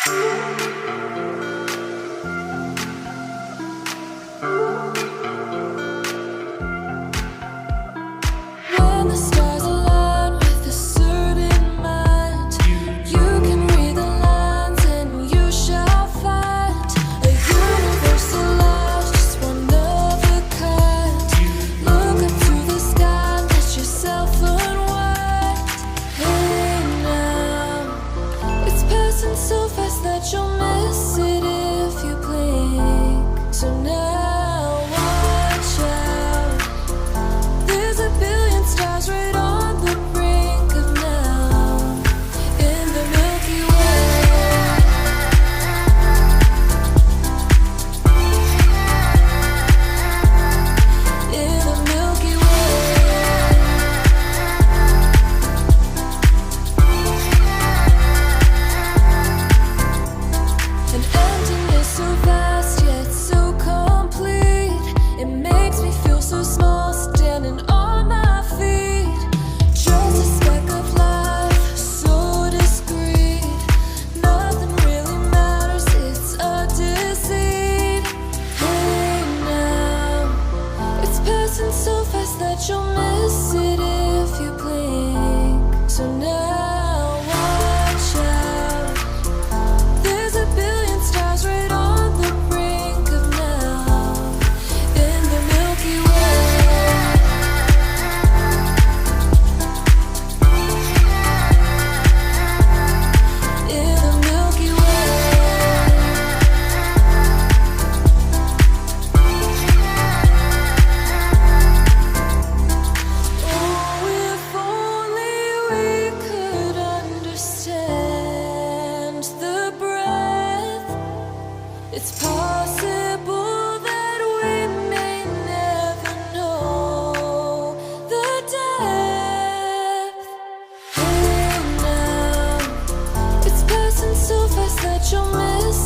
When the stars align with a certain mind, you can read the lines and you shall find a universal love, just one of a kind. Look up to the sky, let yourself unwind. Hey now, it's passing so fast that you'll miss it if you blink. So now watch out. There's a billion stars right on the brink of now in the Milky Way. In the Milky Way. An emptiness so vast yet so complete. It makes me feel so small standing on my feet. Just a speck of life, so discreet. Nothing really matters, it's a deceit. Hey now, it's passing so fast that you'll miss it if you blink. So now watch out. There's a billion stars right on the brink of now in the Milky Way. In the Milky Way. Oh, if only we could understand the breath. It's possible that we may never know the depth. Hey now, it's passing so fast that you'll miss